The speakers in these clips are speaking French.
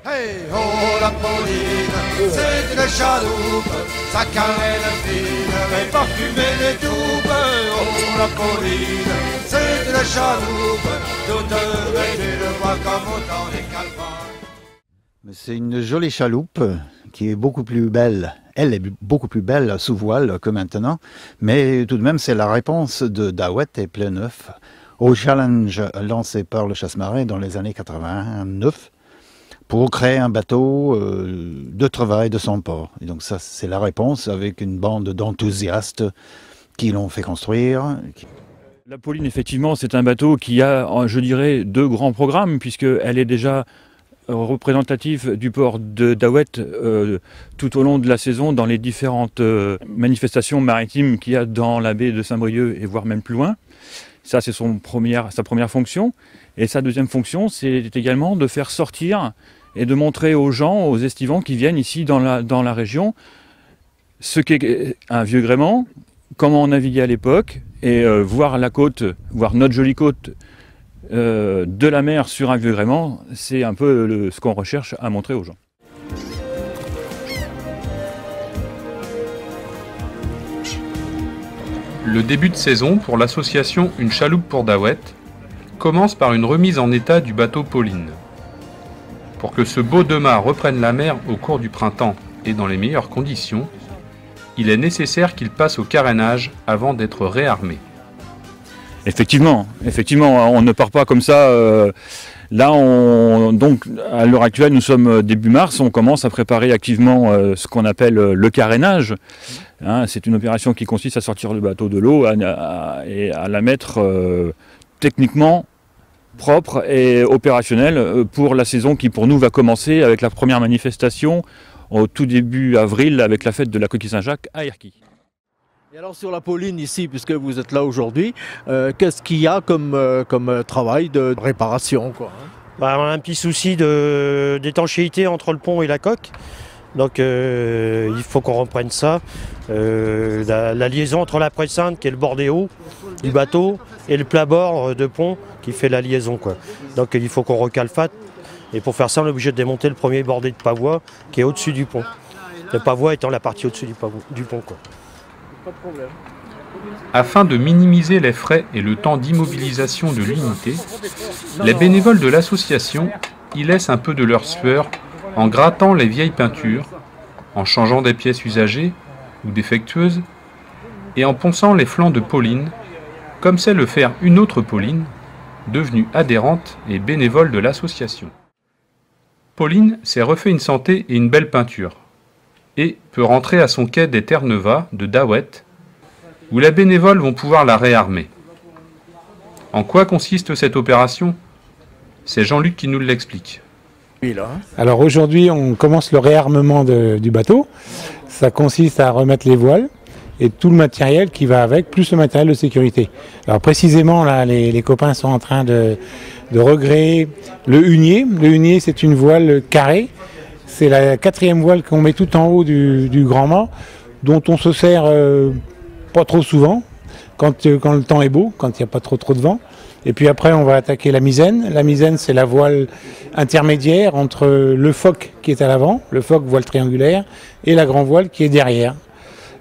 Hey ho la Pauline, c'est une chaloupe, sa carène fine, et parfumée des toupes. Oh la Pauline, c'est une chaloupe, toute vêtue de bois comme autant des calfans. C'est une jolie chaloupe qui est beaucoup plus belle. Elle est beaucoup plus belle sous voile que maintenant, mais tout de même c'est la réponse de Daouët et Plenneuf au challenge lancé par le Chasse-Marée dans les années 89 pour créer un bateau de travail de son port. Et donc ça c'est la réponse avec une bande d'enthousiastes qui l'ont fait construire. La Pauline effectivement c'est un bateau qui a, je dirais, deux grands programmes puisqu'elle est déjà représentatif du port de Daouët tout au long de la saison dans les différentes manifestations maritimes qu'il y a dans la baie de Saint-Brieuc et voire même plus loin. Ça c'est sa première fonction. Et sa deuxième fonction c'est également de faire sortir et de montrer aux gens, aux estivants qui viennent ici dans la région ce qu'est un vieux gréement, comment on naviguait à l'époque et voir la côte, voir notre jolie côte de la mer sur un vieux gréement, c'est un peu ce qu'on recherche à montrer aux gens. Le début de saison pour l'association Une chaloupe pour Daouët commence par une remise en état du bateau Pauline. Pour que ce beau deux-mâts reprenne la mer au cours du printemps et dans les meilleures conditions, il est nécessaire qu'il passe au carénage avant d'être réarmé. Effectivement, on ne part pas comme ça. Là, donc, à l'heure actuelle, nous sommes début mars, on commence à préparer activement ce qu'on appelle le carénage. Hein, c'est une opération qui consiste à sortir le bateau de l'eau et à la mettre techniquement propre et opérationnelle pour la saison qui, pour nous, va commencer avec la première manifestation au tout début avril avec la fête de la Coquille Saint-Jacques à Erquy. Et alors sur la Pauline ici, puisque vous êtes là aujourd'hui, qu'est-ce qu'il y a comme travail de réparation quoi, hein? Bah, on a un petit souci d'étanchéité entre le pont et la coque. Donc il faut qu'on reprenne ça. La liaison entre la pressante qui est le bord des hauts du bateau et le plat-bord de pont qui fait la liaison, quoi. Donc il faut qu'on recalfate. Et pour faire ça, on est obligé de démonter le premier bordé de pavois qui est au-dessus du pont. Le pavois étant la partie au-dessus du pont, quoi. Pas de problème. Afin de minimiser les frais et le temps d'immobilisation de l'unité, les bénévoles de l'association y laissent un peu de leur sueur en grattant les vieilles peintures, en changeant des pièces usagées ou défectueuses et en ponçant les flancs de Pauline, comme sait le faire une autre Pauline, devenue adhérente et bénévole de l'association. Pauline s'est refait une santé et une belle peinture, et peut rentrer à son quai des Terre-Neuve de Daouët, où les bénévoles vont pouvoir la réarmer. En quoi consiste cette opération? C'est Jean-Luc qui nous l'explique. Alors aujourd'hui, on commence le réarmement du bateau. Ça consiste à remettre les voiles et tout le matériel qui va avec, plus le matériel de sécurité. Alors précisément, là, les copains sont en train de regréer le hunier. Le hunier, c'est une voile carrée. C'est la 4e voile qu'on met tout en haut du grand mât, dont on se sert pas trop souvent, quand le temps est beau, quand il n'y a pas trop de vent. Et puis après, on va attaquer la misaine. La misaine, c'est la voile intermédiaire entre le foc qui est à l'avant, le foc voile triangulaire, et la grand voile qui est derrière.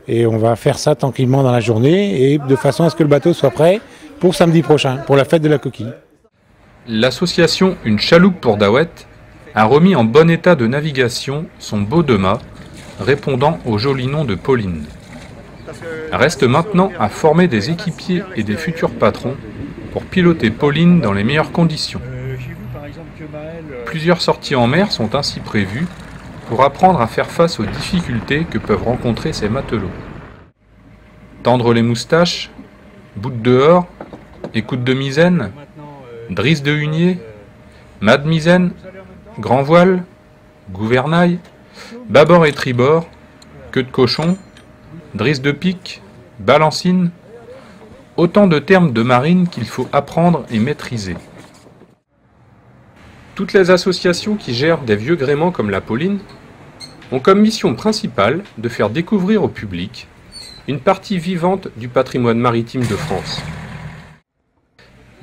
Et on va faire ça tranquillement dans la journée, et de façon à ce que le bateau soit prêt pour samedi prochain, pour la fête de la coquille. L'association Une chaloupe pour Daouët a remis en bon état de navigation son beau deux-mâts, répondant au joli nom de Pauline. Reste maintenant à former des équipiers et des futurs patrons pour piloter Pauline dans les meilleures conditions. Plusieurs sorties en mer sont ainsi prévues pour apprendre à faire face aux difficultés que peuvent rencontrer ces matelots. Tendre les moustaches, bout de dehors, écoute de misaine, drisse de hunier, mât de misaine, grand voile, gouvernail, bâbord et tribord, queue de cochon, drisse de pique, balancine, autant de termes de marine qu'il faut apprendre et maîtriser. Toutes les associations qui gèrent des vieux gréements comme la Pauline ont comme mission principale de faire découvrir au public une partie vivante du patrimoine maritime de France.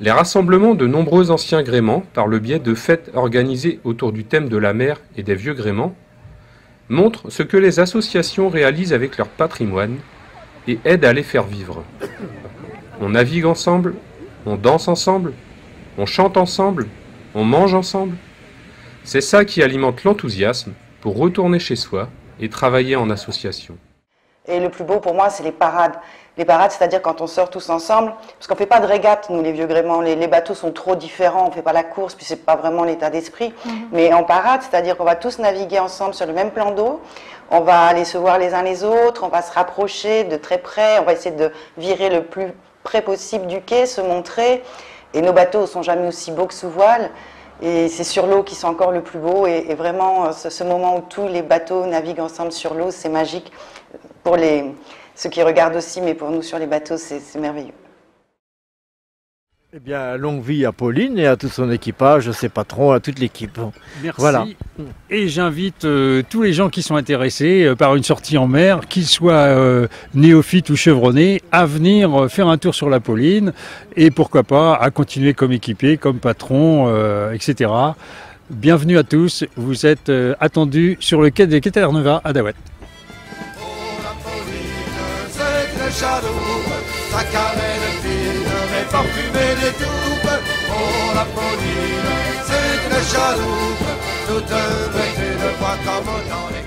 Les rassemblements de nombreux anciens gréments, par le biais de fêtes organisées autour du thème de la mer et des vieux gréments, montrent ce que les associations réalisent avec leur patrimoine et aident à les faire vivre. On navigue ensemble, on danse ensemble, on chante ensemble, on mange ensemble. C'est ça qui alimente l'enthousiasme pour retourner chez soi et travailler en association. Et le plus beau pour moi, c'est les parades. Les parades, c'est-à-dire quand on sort tous ensemble, parce qu'on ne fait pas de régate, nous les vieux gréments, les bateaux sont trop différents, on ne fait pas la course, puis c'est pas vraiment l'état d'esprit. Mais en parade, c'est-à-dire qu'on va tous naviguer ensemble sur le même plan d'eau, on va aller se voir les uns les autres, on va se rapprocher de très près, on va essayer de virer le plus près possible du quai, se montrer. Et nos bateaux ne sont jamais aussi beaux que sous voile. Et c'est sur l'eau qui sont encore le plus beau. Et vraiment, ce moment où tous les bateaux naviguent ensemble sur l'eau, c'est magique. Pour ceux qui regardent aussi, mais pour nous sur les bateaux, c'est merveilleux. Eh bien, longue vie à Pauline et à tout son équipage, à ses patrons, à toute l'équipe. Merci. Voilà. Et j'invite tous les gens qui sont intéressés par une sortie en mer, qu'ils soient néophytes ou chevronnés, à venir faire un tour sur la Pauline et pourquoi pas à continuer comme équipier, comme patron, etc. Bienvenue à tous, vous êtes attendus sur le quai des Quai Terneva à Daouet. Sa cannelle fine, mais parfumée des toupes. Oh la Pauline, c'est une chaloupe, toute vêtue de bois comme dans les